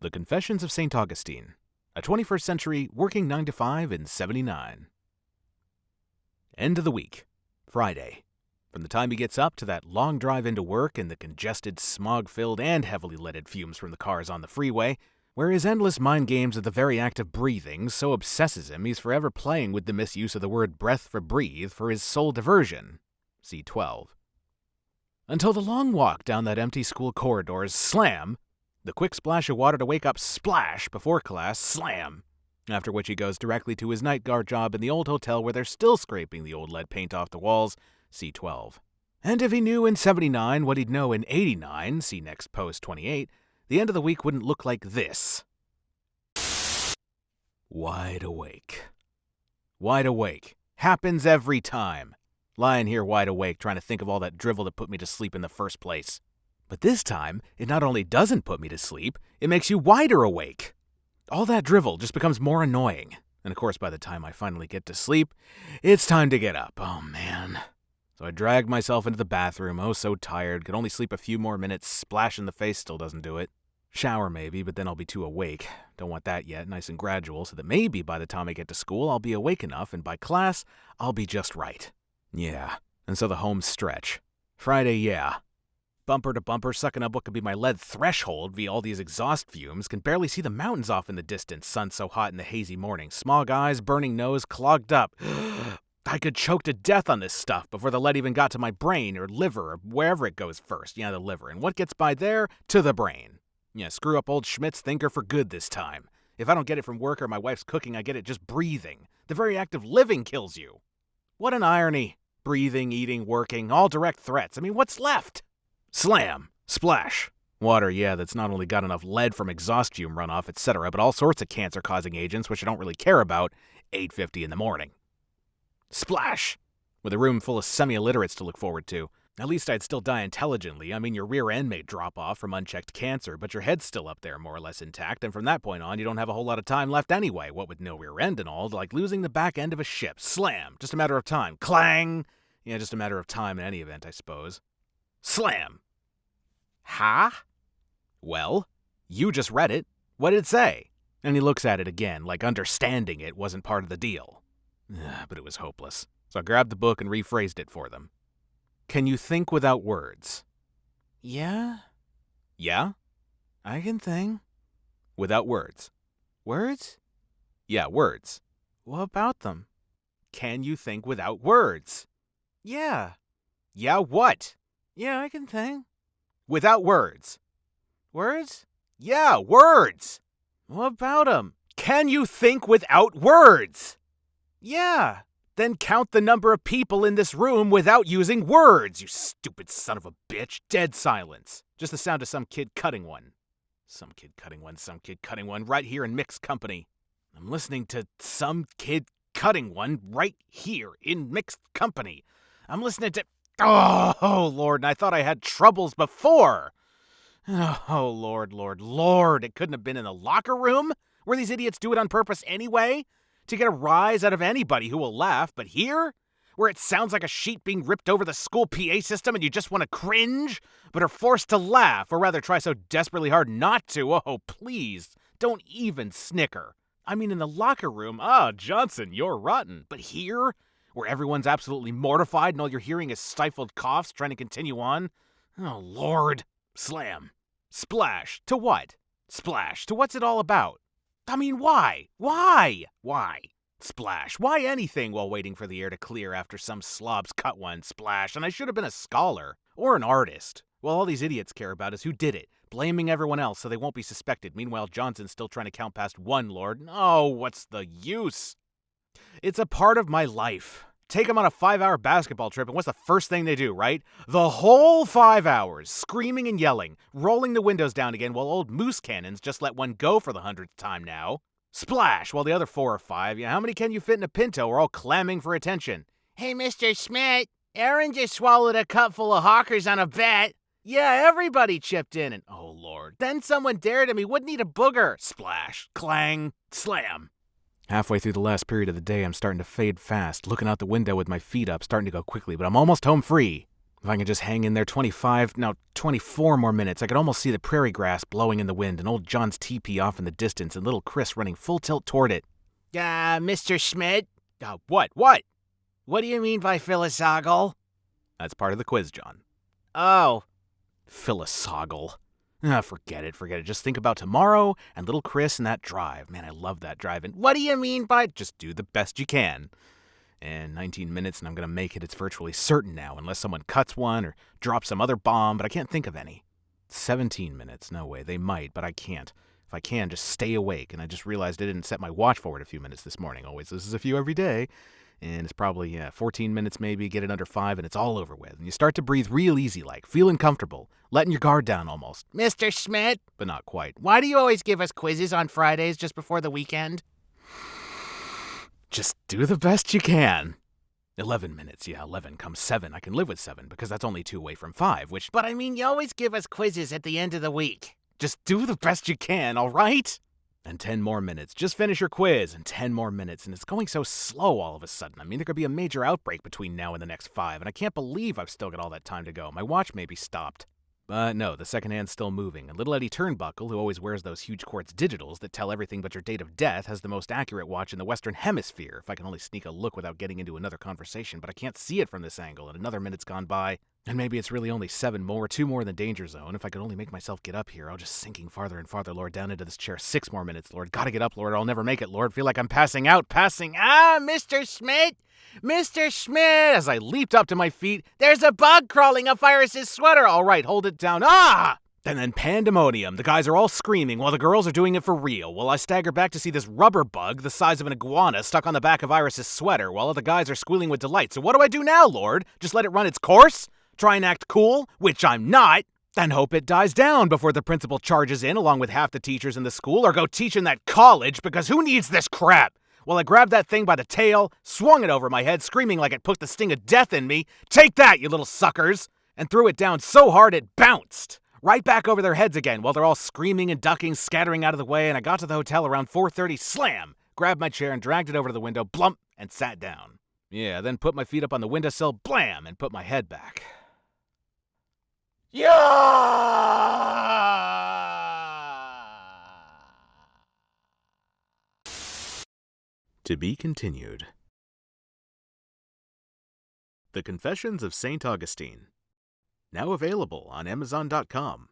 The Confessions of St. Augustine, a 21st century working 9 to 5 in 79. End of the week, Friday. From the time he gets up to that long drive into work and the congested, smog-filled, and heavily leaded fumes from the cars on the freeway, where his endless mind games of the very act of breathing so obsesses him he's forever playing with the misuse of the word breath for breathe for his sole diversion. See 12. Until the long walk down that empty school corridors slam, the quick splash of water to wake up splash before class slam, after which he goes directly to his night guard job in the old hotel where they're still scraping the old lead paint off the walls, see 12. And if he knew in 79 what he'd know in 89, see next post 28, the end of the week wouldn't look like this. Wide awake. Wide awake. Happens every time. Lying here wide awake trying to think of all that drivel that put me to sleep in the first place. But this time, it not only doesn't put me to sleep, it makes you wider awake. All that drivel just becomes more annoying. And of course, by the time I finally get to sleep, it's time to get up. Oh, man. So I drag myself into the bathroom, oh so tired, could only sleep a few more minutes, splash in the face still doesn't do it. Shower maybe, but then I'll be too awake. Don't want that yet, nice and gradual, so that maybe by the time I get to school, I'll be awake enough, and by class, I'll be just right. Yeah, and so the home stretch. Friday, yeah. Bumper to bumper, sucking up what could be my lead threshold via all these exhaust fumes, can barely see the mountains off in the distance, sun so hot in the hazy morning, smog eyes, burning nose, clogged up. I could choke to death on this stuff before the lead even got to my brain or liver or wherever it goes first. Yeah, the liver. And what gets by there? To the brain. Yeah, screw up old Schmidt's thinker for good this time. If I don't get it from work or my wife's cooking, I get it just breathing. The very act of living kills you. What an irony. Breathing, eating, working, all direct threats. I mean, what's left? Slam. Splash. Water, yeah, that's not only got enough lead from exhaust fume runoff, etc., but all sorts of cancer-causing agents, which I don't really care about, 8:50 in the morning. Splash. With a room full of semi-illiterates to look forward to. At least I'd still die intelligently. I mean, your rear end may drop off from unchecked cancer, but your head's still up there more or less intact, and from that point on, you don't have a whole lot of time left anyway, what with no rear end and all, like losing the back end of a ship. Slam. Just a matter of time. Clang. Yeah, just a matter of time in any event, I suppose. Slam. Huh? Well, you just read it. What did it say? And he looks at it again, like understanding it wasn't part of the deal. But it was hopeless. So I grabbed the book and rephrased it for them. Can you think without words? Yeah? Yeah? I can think. Without words. Words? Yeah, words. What about them? Can you think without words? Yeah. Yeah, what? Yeah, I can think. Without words. Words? Yeah, words! What about them? Can you think without words? Yeah. Then count the number of people in this room without using words, you stupid son of a bitch. Dead silence. Just the sound of some kid cutting one. Some kid cutting one, right here in mixed company. I'm listening to some kid cutting one right here in mixed company. I'm listening to... Oh, Lord, and I thought I had troubles before. Oh, Lord, it couldn't have been in the locker room, where these idiots do it on purpose anyway, to get a rise out of anybody who will laugh, but here, where it sounds like a sheet being ripped over the school PA system and you just want to cringe, but are forced to laugh, or rather try so desperately hard not to. Oh, please, don't even snicker. I mean, in the locker room, Johnson, you're rotten. But here, where everyone's absolutely mortified and all you're hearing is stifled coughs trying to continue on, oh, Lord. Slam. Splash. To what? Splash. To what's it all about? I mean, why? Why? Splash. Why anything while waiting for the air to clear after some slobs cut one? Splash. And I should have been a scholar. Or an artist. Well, all these idiots care about is who did it. Blaming everyone else so they won't be suspected. Meanwhile, Johnson's still trying to count past one, Lord. Oh, what's the use? It's a part of my life. Take them on a 5-hour basketball trip, and what's the first thing they do, right? The whole 5 hours, screaming and yelling, rolling the windows down again while old moose cannons just let one go for the 100th time now. Splash, while the other 4 or 5, how many can you fit in a Pinto, are all clamming for attention. Hey, Mr. Schmidt, Aaron just swallowed a cup full of hawkers on a bet. Yeah, everybody chipped in, and oh, Lord. Then someone dared him, he wouldn't eat a booger. Splash, clang, slam. Halfway through the last period of the day, I'm starting to fade fast, looking out the window with my feet up, starting to go quickly, but I'm almost home free. If I can just hang in there 24 more minutes, I could almost see the prairie grass blowing in the wind and old John's teepee off in the distance and little Chris running full tilt toward it. Mr. Schmidt? What? What do you mean by philosophical? That's part of the quiz, John. Oh. Philosophical. Forget it. Just think about tomorrow and little Chris and that drive. Man, I love that drive. And What do you mean by... just do the best you can. And 19 minutes and I'm going to make it. It's virtually certain now, unless someone cuts one or drops some other bomb, but I can't think of any. 17 minutes. No way. They might, but I can't. If I can, just stay awake. And I just realized I didn't set my watch forward a few minutes this morning. Always loses a few every day. And it's probably, 14 minutes maybe, get it under 5, and it's all over with. And you start to breathe real easy like, feeling comfortable, letting your guard down almost. Mr. Schmidt? But not quite. Why do you always give us quizzes on Fridays just before the weekend? Just do the best you can. 11 minutes, 11 comes 7. I can live with 7 because that's only 2 away from 5, which... But I mean, you always give us quizzes at the end of the week. Just do the best you can, all right? And 10 more minutes. Just finish your quiz, and 10 more minutes, and it's going so slow all of a sudden. I mean, there could be a major outbreak between now and the next 5, and I can't believe I've still got all that time to go. My watch may be stopped. But no, the second hand's still moving, and little Eddie Turnbuckle, who always wears those huge quartz digitals that tell everything but your date of death, has the most accurate watch in the Western Hemisphere, if I can only sneak a look without getting into another conversation, but I can't see it from this angle, and another minute's gone by. And maybe it's really only 7 more, 2 more in the danger zone. If I could only make myself get up here, I'll just sinking farther and farther, Lord, down into this chair. 6 more minutes, Lord. Gotta get up, Lord, or I'll never make it, Lord. Feel like I'm passing out. Mr. Schmidt! Mr. Schmidt! As I leaped up to my feet, there's a bug crawling up Iris's sweater! All right, hold it down. And then pandemonium. The guys are all screaming while the girls are doing it for real. While I stagger back to see this rubber bug the size of an iguana stuck on the back of Iris's sweater while the guys are squealing with delight. So what do I do now, Lord? Just let it run its course? Try and act cool, which I'm not, and hope it dies down before the principal charges in along with half the teachers in the school, or go teach in that college, because who needs this crap? Well, I grabbed that thing by the tail, swung it over my head, screaming like it put the sting of death in me. Take that, you little suckers! And threw it down so hard it bounced right back over their heads again while they're all screaming and ducking, scattering out of the way, and I got to the hotel around 4:30, slam! Grabbed my chair and dragged it over to the window, blump, and sat down. Yeah, then put my feet up on the windowsill, blam, and put my head back. Yeah! To be continued. The Confessions of St. Augustine. Now available on Amazon.com.